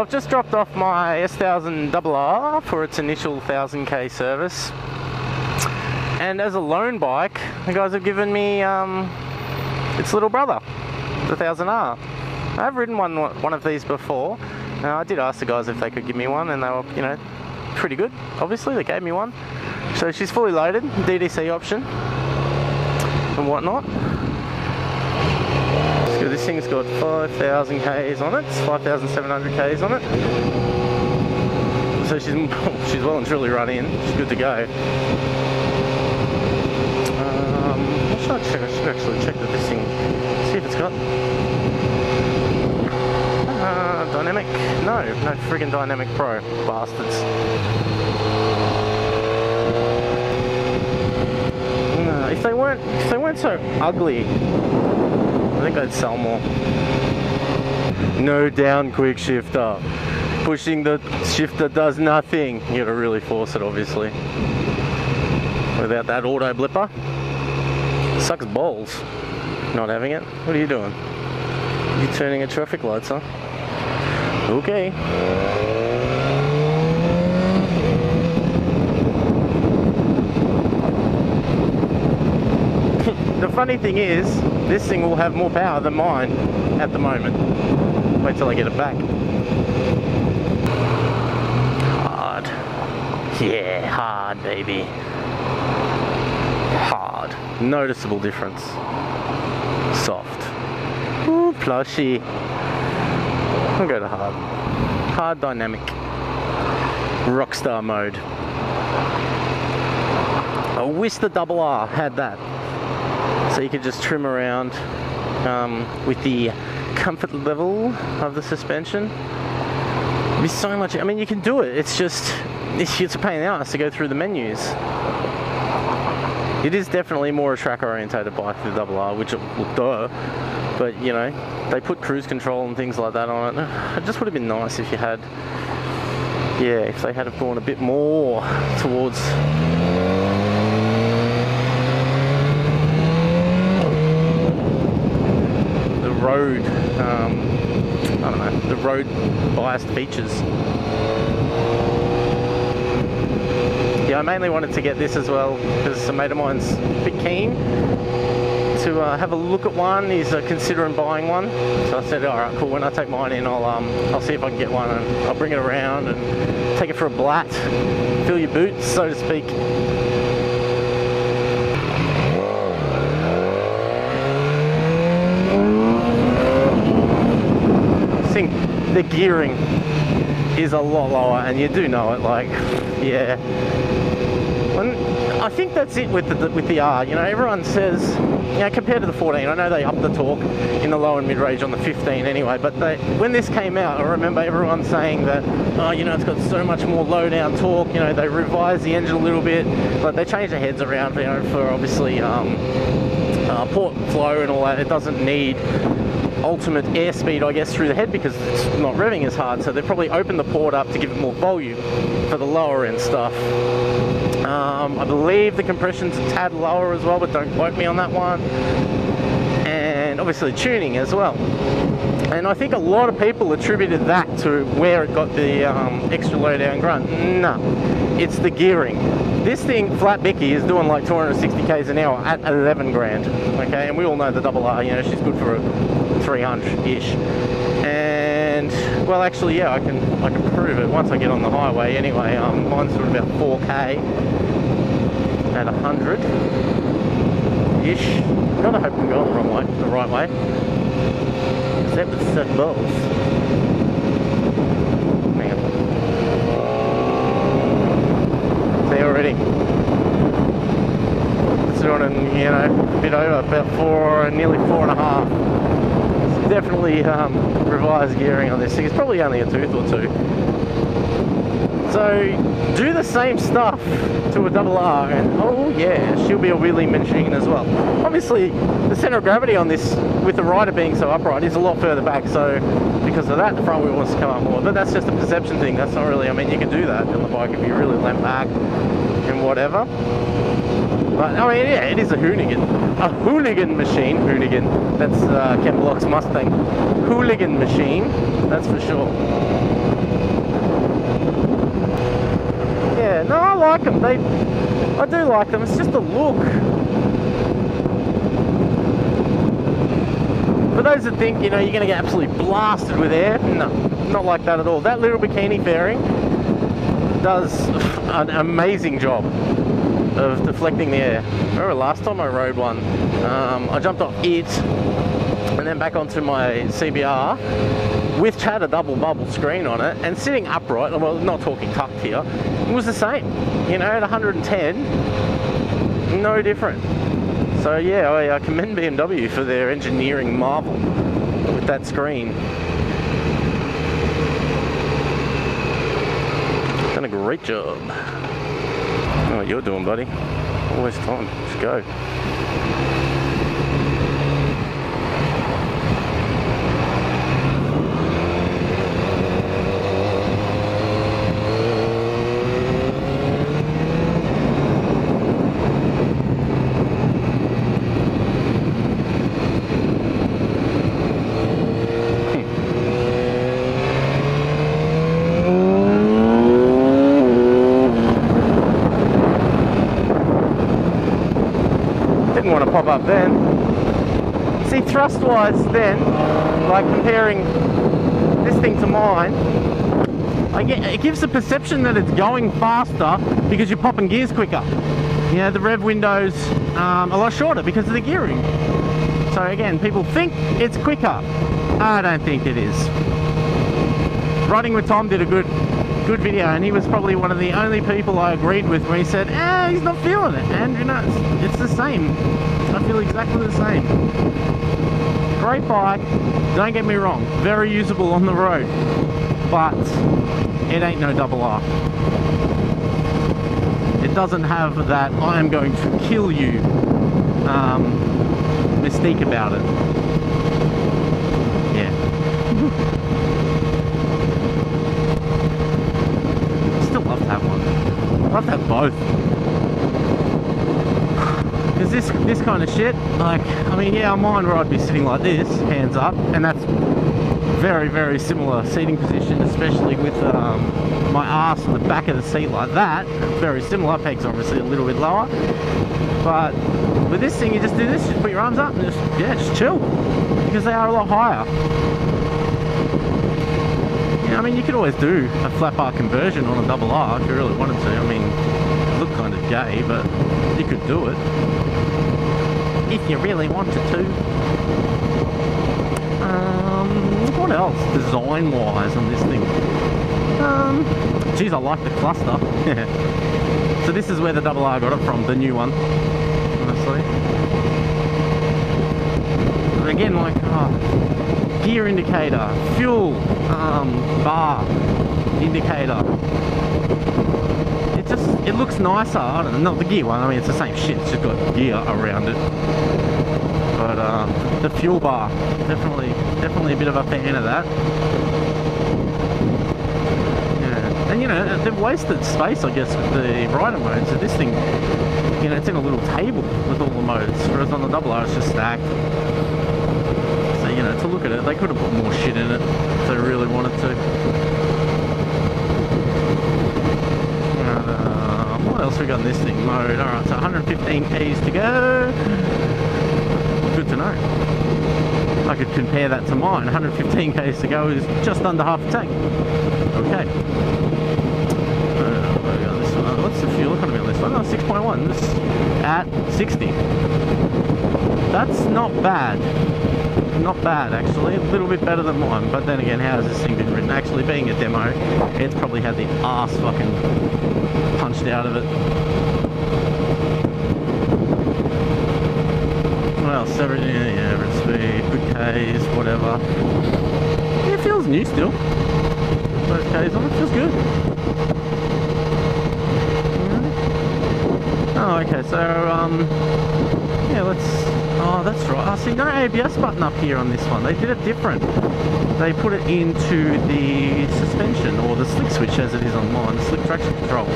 I've just dropped off my S1000RR for its initial 1000k service, and as a loan bike, the guys have given me its little brother, the 1000R. I've ridden one of these before. Now, I did ask the guys if they could give me one, and they were, you know, pretty good. Obviously, they gave me one. So she's fully loaded, DDC option and whatnot. So this thing's got 5,000 Ks on it, 5,700 Ks on it. So she's well and truly run in. She's good to go. What should I check? I should actually check that this thing. See if it's got dynamic. No friggin' dynamic pro, bastards. No, if they weren't so ugly, I think I'd sell more. No down quick shifter. Pushing the shifter does nothing. You gotta really force it, obviously. Without that auto blipper. Sucks balls not having it. What are you doing? You turning at traffic lights, huh? Okay. The funny thing is, this thing will have more power than mine at the moment. Wait till I get it back. Hard. Yeah, hard, baby. Hard. Noticeable difference. Soft. Ooh, plushy. I'll go to hard. Hard dynamic. Rockstar mode. I wish the R had that. So you could just trim around with the comfort level of the suspension. It'd be so much. I mean, you can do it. It's just, it's a pain in the ass to go through the menus. It is definitely more a track orientated bike than the R, which, well, duh. But you know, they put cruise control and things like that on it. It just would have been nice if you had, yeah, if they had gone a bit more towards the road, I don't know, the road biased features. Yeah, I mainly wanted to get this as well because a mate of mine's a bit keen to have a look at one. He's considering buying one, so I said, all right, cool. When I take mine in, I'll see if I can get one, and I'll bring it around and take it for a blat, fill your boots, so to speak. I think the gearing is a lot lower, and you do know it. Like, yeah. I think that's it with the R. You know, everyone says, you know, compared to the 14, I know they upped the torque in the low and mid range on the 15 anyway, but when this came out, I remember everyone saying that, oh, you know, it's got so much more low down torque. You know, they revised the engine a little bit, but they changed their heads around, you know, for obviously port flow and all that. It doesn't need ultimate airspeed, I guess, through the head because it's not revving as hard, so they probably opened the port up to give it more volume for the lower end stuff. I believe the compression's a tad lower as well, but don't quote me on that one. And obviously tuning as well. And I think a lot of people attributed that to where it got the extra low down grunt. No, it's the gearing. This thing, flat Bicky, is doing like 260 k's an hour at 11 grand. Okay, and we all know the R, you know, she's good for a 300-ish. And well, actually, yeah, I can prove it once I get on the highway. Anyway, mine's doing about 4k at 100-ish. God, I hope I'm going the right way. Except with set balls. Man. See already. It's doing, you know, a bit over, about 4, nearly 4.5. It's definitely revised gearing on this thing. It's probably only a tooth or two. So do the same stuff to a R and oh yeah, she'll be a wheelie machine as well. Obviously the center of gravity on this, with the rider being so upright, is a lot further back, so because of that the front wheel wants to come up more, but that's just a perception thing. That's not really, I mean, you can do that on the bike if you really lean back and whatever. But I mean, yeah, it is a hooligan machine. Hooligan, that's Ken Block's Mustang. Hooligan machine, that's for sure. like them. I do like them. It's just a look. For those that think, you know, you're going to get absolutely blasted with air, no, not like that at all. That little bikini fairing does an amazing job of deflecting the air. I remember last time I rode one, I jumped off it and then back onto my CBR, which had a double bubble screen on it, and sitting upright, well, not talking tucked here, it was the same. You know, at 110, no different. So yeah, I commend BMW for their engineering marvel with that screen. Done a great job. I know what you're doing, buddy. Always time. Just go. Want to pop up then. See, thrust wise then, like comparing this thing to mine, it gives the perception that it's going faster because you're popping gears quicker. You know, the rev window's a lot shorter because of the gearing. So again, people think it's quicker. I don't think it is. Riding with Tom did a good video, and he was probably one of the only people I agreed with when he said, he's not feeling it. And you know, it's the same. I feel exactly the same. Great bike, don't get me wrong, very usable on the road, but it ain't no R. It doesn't have that I am going to kill you mystique about it. Yeah. Still love to have one. Love to have both. Because this kind of shit, like, I mean, yeah, mine where I'd be sitting like this, hands up, and that's very, very similar seating position, especially with my arse on the back of the seat like that. Very similar. Pegs obviously a little bit lower, but with this thing, you just do this, just put your arms up and just chill, because they are a lot higher. Yeah, I mean, you could always do a flat bar conversion on a R if you really wanted to. I mean, it looked kind of gay, but you could do it if you really wanted to. What else design wise on this thing? Geez, I like the cluster. So this is where the R got it from, the new one, honestly. But again, like gear indicator, fuel bar indicator. It looks nicer. I don't know, not the gear one, I mean it's the same shit, it's just got gear around it. But the fuel bar, definitely a bit of a fan of that. Yeah, and you know, they've wasted space, I guess, with the rider mode. So this thing, you know, it's in a little table with all the modes, whereas on the R it's just stacked. So you know, to look at it, they could have put more shit in it if they really wanted to. What else we got in this thing? Mode. Alright, so 115 Ks to go. Good to know. I could compare that to mine. 115 Ks to go is just under half a tank. Okay. What we got on this one? What's the fuel economy on this one? Oh, 6.1. This at 60. That's not bad. Not bad, actually. A little bit better than mine. But then again, how has this thing been written? Actually, being a demo, it's probably had the arse fucking punched out of it. What else? Everything, yeah, average speed, good Ks, whatever. Yeah, it feels new still. Those Ks on it, feels good. Oh, okay, so, yeah, let's, oh, that's right. Oh, see, no ABS button up here on this one. They did it different. They put it into the suspension, or the slick switch as it is on mine, the slick traction control.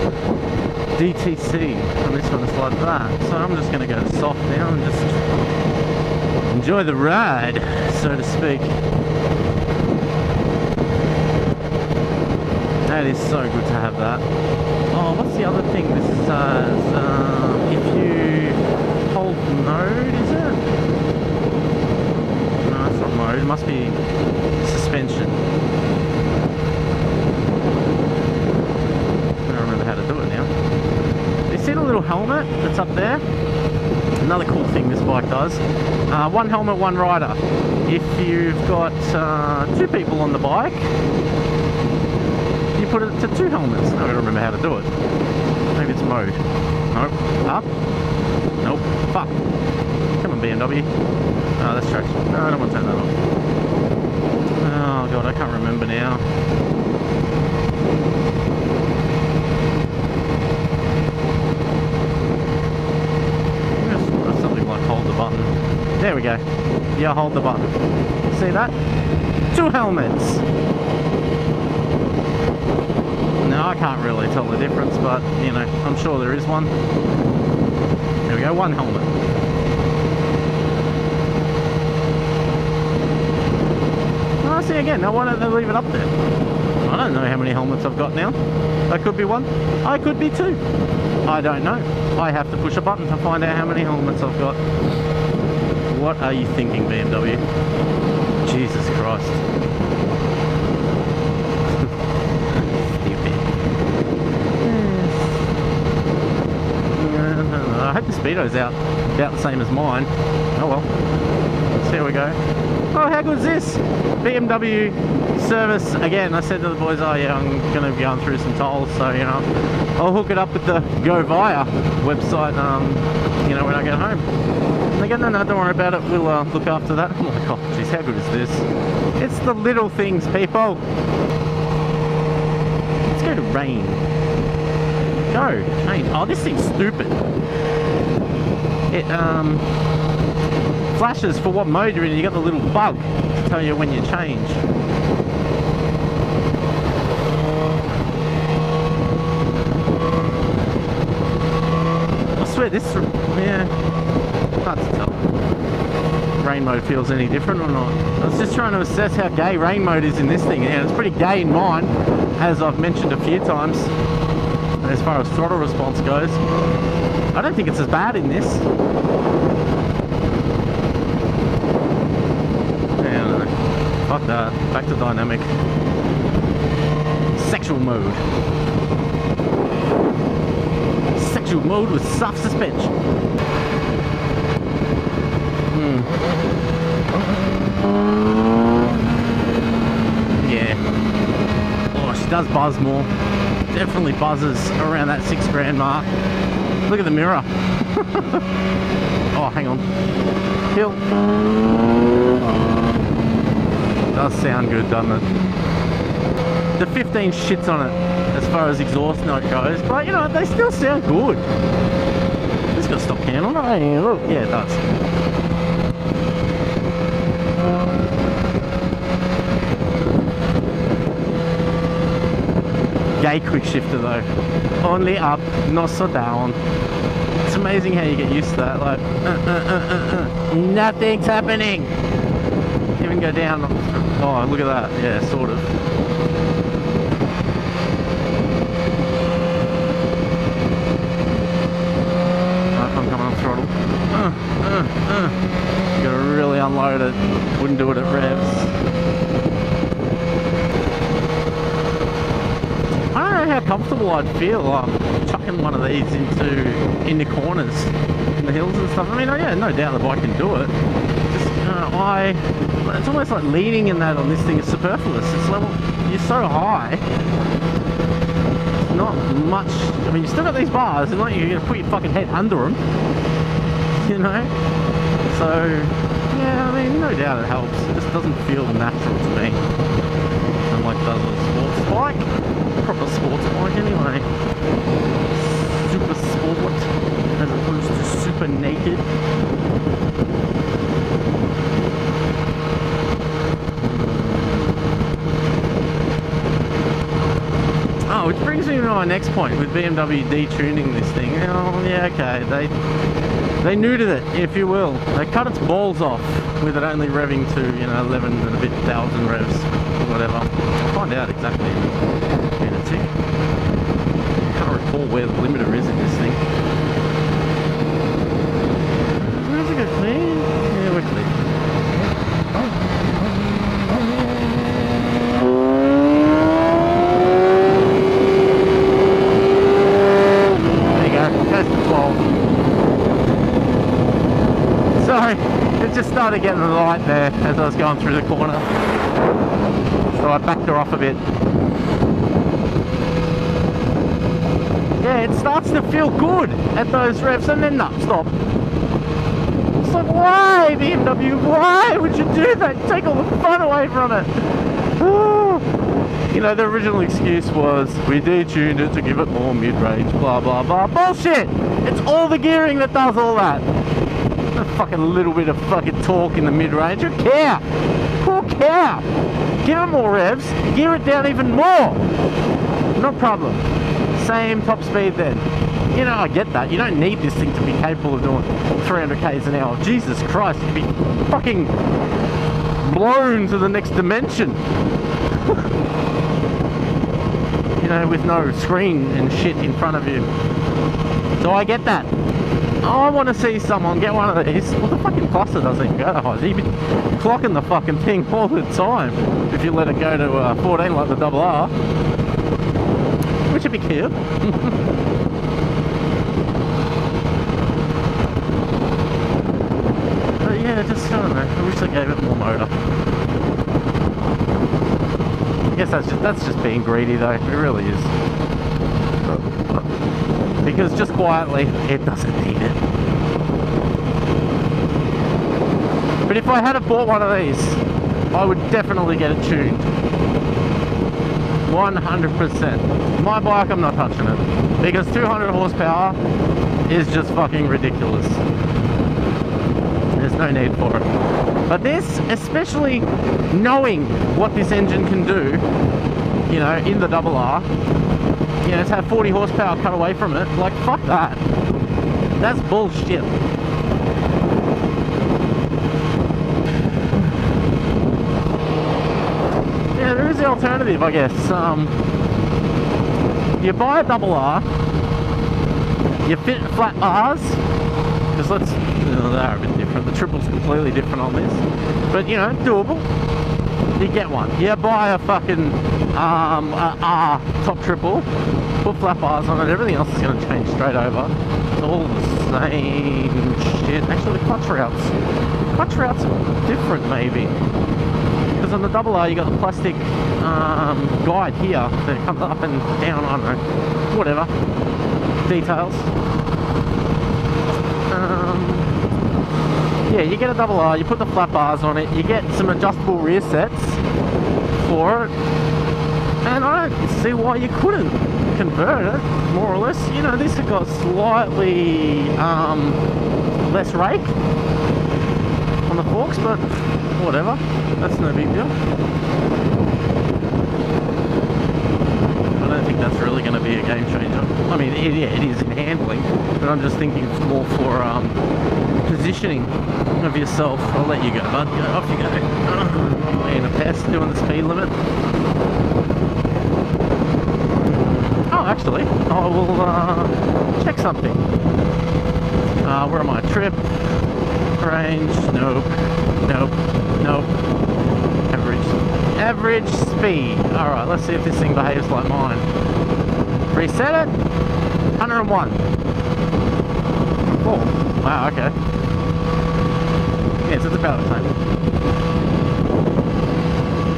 DTC, on this one it's like that. So I'm just going to go to soft now and just enjoy the ride, so to speak. That is so good to have that. Oh, what's the other thing this says? If you hold mode, is it? No, it's not mode. It must be suspension. I don't remember how to do it now. You see the little helmet that's up there? Another cool thing this bike does. One helmet, one rider. If you've got 2 people on the bike, you put it to 2 helmets. I don't remember how to do it. Maybe it's mode. Nope. Up. Nope. Fuck. Come on, BMW. Oh, that's traction. No, I don't want to turn that off. Oh god, I can't remember now. Something like hold the button. There we go. Yeah, hold the button. See that? 2 helmets. No, I can't really tell the difference, but you know, I'm sure there is one. There we go, 1 helmet. Oh, see again, now why don't they leave it up there? I don't know how many helmets I've got now. I could be 1, I could be 2. I don't know. I have to push a button to find out how many helmets I've got. What are you thinking, BMW? Jesus Christ. I hope the speedo's out about the same as mine. Oh well. Let's see how we go. Oh, how good is this? BMW service again. I said to the boys, oh yeah, I'm going to be going through some tolls, so you know, I'll hook it up with the Go Via website. You know, when I get home. And they go, no, don't worry about it. We'll look after that. I'm like, oh, geez, how good is this? It's the little things, people. Let's go to rain. Go, change. Oh, this thing's stupid. It flashes for what mode you're in. You got the little bug to tell you when you change. I swear this, yeah, hard to tell. Rain mode feels any different or not. I was just trying to assess how gay rain mode is in this thing, and it's pretty gay in mine, as I've mentioned a few times. As far as throttle response goes, I don't think it's as bad in this. Yeah, I don't know. Fuck that. Back to dynamic. Sexual mode. Sexual mode with soft suspension. Yeah. Oh, she does buzz more. Definitely buzzes around that $6 mark. Look at the mirror. Oh, hang on. Hill. Does sound good, doesn't it? The 15 shits on it as far as exhaust note goes, but you know, they still sound good. It's got stop can on it. Look, yeah, it does. Gay quick shifter though. Only up, not so down. It's amazing how you get used to that. Like, nothing's happening. Even go down. Oh, look at that. Yeah, sort of. I'm coming on throttle. You gotta really unload it. Wouldn't do it at revs. How comfortable I'd feel chucking one of these into corners in the hills and stuff. I mean, yeah, no doubt the bike can do it. Just it's almost like leaning in that on this thing is superfluous. It's level, you're so high. It's not much. I mean, you still got these bars. It's not like you're gonna put your fucking head under them. You know. So yeah, I mean, no doubt it helps. It just doesn't feel natural to me. Unlike it does with a sports bike. Proper sports bike anyway. Super sport as opposed to super naked. Oh, which brings me to my next point with BMW detuning this thing. Oh yeah, okay, they neutered it, if you will. They cut its balls off with it only revving to, you know, 11 and a bit thousand revs, whatever. I'll find out exactly in a tick. Can't recall where the limiter is in this thing. Where is it going clear? Yeah, we're clear. There you go, goes to 12. Sorry, it just started getting the light there as I was going through the corner. So I backed her off a bit. Yeah, it starts to feel good at those revs and then no, stop. It's like, why BMW, why would you do that? Take all the fun away from it. You know, the original excuse was, we detuned it to give it more mid-range, blah, blah, blah. Bullshit! It's all the gearing that does all that. A fucking little bit of fucking torque in the mid-range. Who cares? Who cares? Give it more revs, gear it down even more. No problem. Same top speed then. You know, I get that. You don't need this thing to be capable of doing 300 k's an hour. Jesus Christ, you'd be fucking blown to the next dimension. You know, with no screen and shit in front of you. So I get that. I want to see someone get one of these. Well, the fucking cluster doesn't even go to high. You'd be clocking the fucking thing all the time if you let it go to 14 like the R. Which would be cute. But yeah, just, I don't know, I wish I gave it more motor. I guess that's just being greedy though, it really is. Because just quietly, it doesn't need it. But if I had have bought one of these, I would definitely get it tuned. 100%. My bike, I'm not touching it. Because 200 horsepower is just fucking ridiculous. There's no need for it. But this, especially knowing what this engine can do, you know, in the R, you know, to have 40 horsepower cut away from it, like, fuck that. That's bullshit. Yeah, there is the alternative, I guess. You buy a R, you fit flat bars, because let's, they are a bit different. The triple's completely different on this, but you know, doable. You get one. You buy a fucking R top triple, put flat bars on it, everything else is going to change straight over. It's all the same shit. Actually, the clutch routes are different maybe. Because on the R you got the plastic guide here that comes up and down, I don't know, whatever, details. Yeah, you get a R, you put the flat bars on it, you get some adjustable rear sets for it, and I don't see why you couldn't convert it, more or less. You know, this has got slightly less rake on the forks, but whatever, that's no big deal. I don't think that's really going to be a game changer. I mean, yeah, it is in handling, but I'm just thinking it's more for positioning of yourself. I'll let you go, bud. Off you go. In a pest doing the speed limit. Oh, actually, I will check something. Where am I? Trip, range, nope, nope, nope. Average speed. Alright, let's see if this thing behaves like mine. Reset it. 101. Oh, wow, okay. Yes, it's about the same.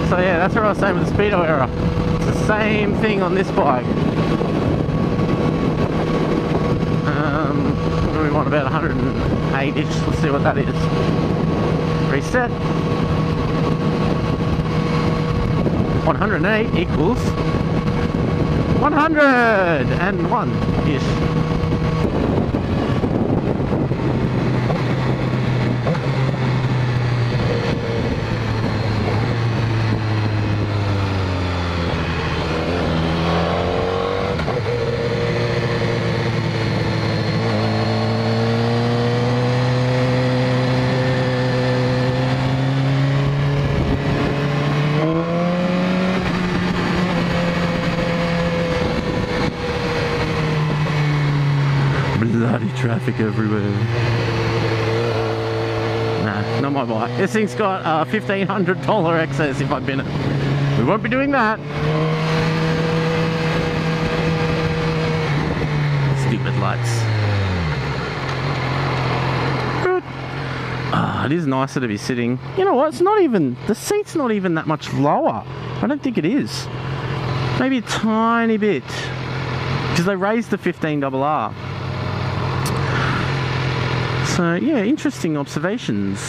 So yeah, that's what I was saying with the speedo error. It's the same thing on this bike. What do we want? About 108-ish. Let's see what that is. Reset. 108 equals 101-ish. traffic everywhere. Nah, not my bike. This thing's got a $1,500 excess if I bin it. We won't be doing that. Stupid lights. It is nicer to be sitting. You know what? It's not even, the seat's not even that much lower. I don't think it is. Maybe a tiny bit. Because they raised the 15RR. So yeah, interesting observations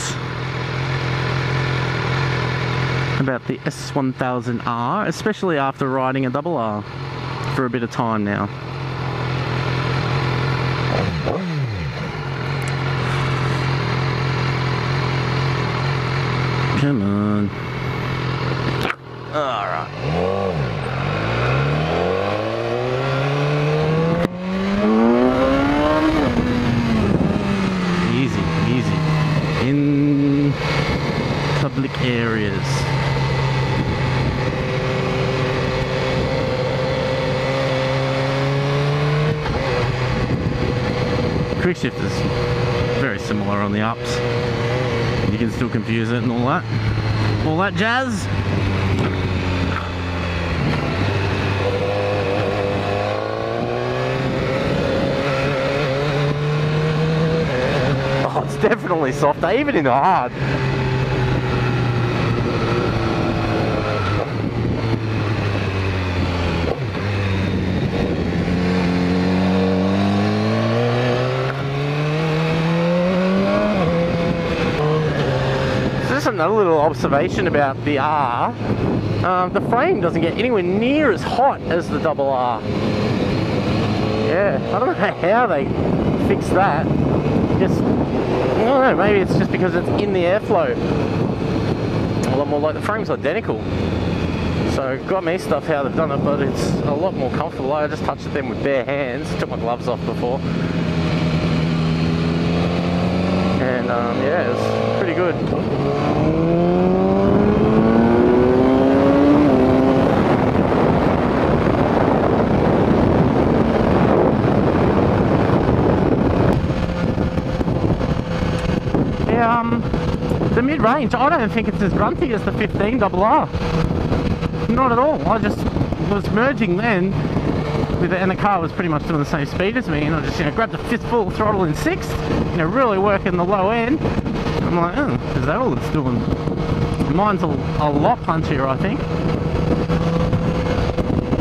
about the S1000R, especially after riding a R for a bit of time now. Come on. Alright. Easy, easy. In public areas. Quick shift is very similar on the ups. You can still confuse it and all that jazz. Oh, it's definitely softer, even in the hard. Another little observation about the R, the frame doesn't get anywhere near as hot as the R. Yeah, I don't know how they fixed that. Just, I don't know, maybe it's just because it's in the airflow. A lot more, like the frame's identical. So got me stuff how they've done it, but it's a lot more comfortable. I just touched them with bare hands, took my gloves off before. And yeah, it's pretty good. The mid-range, I don't think it's as grunty as the 15RR. Not at all. I just was merging then with it, and the car was pretty much doing the same speed as me, and I just, you know, grabbed a fistful throttle in 6th, you know, really working the low end. I'm like, oh, is that all it's doing? Mine's a lot punchier, I think.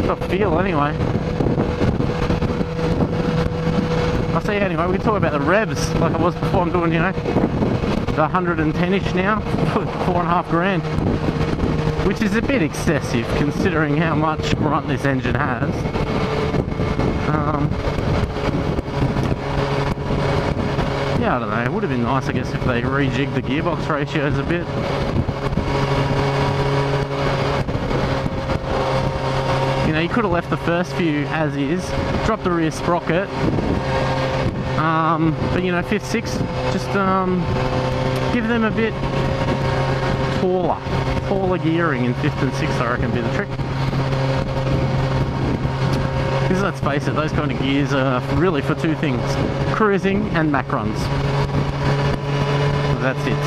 Got feel anyway. I'll see anyway, we can talk about the revs like I was before. I'm doing, you know, the 110-ish now, 4.5 grand, which is a bit excessive considering how much grunt this engine has. Yeah, I don't know, it would have been nice, I guess, if they rejigged the gearbox ratios a bit. You know, you could have left the first few as is, dropped the rear sprocket, but you know, 5th, 6th, just give them a bit taller gearing in 5th and 6th, I reckon, be the trick. Because let's face it, those kind of gears are really for two things: cruising and mac runs. That's it.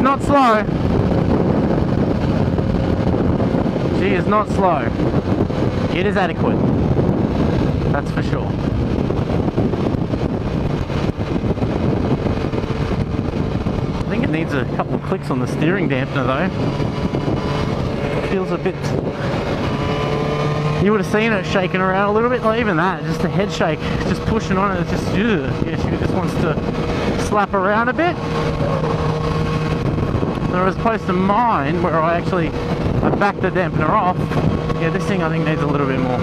Not slow. She is not slow. It is adequate. That's for sure. I think it needs a couple of clicks on the steering dampener though. Feels a bit... You would have seen it shaking around a little bit, like even that, just a head shake, just pushing on it, it's just, ugh. Yeah, she just wants to slap around a bit. As opposed to mine, where I backed the dampener off. Yeah, this thing I think needs a little bit more.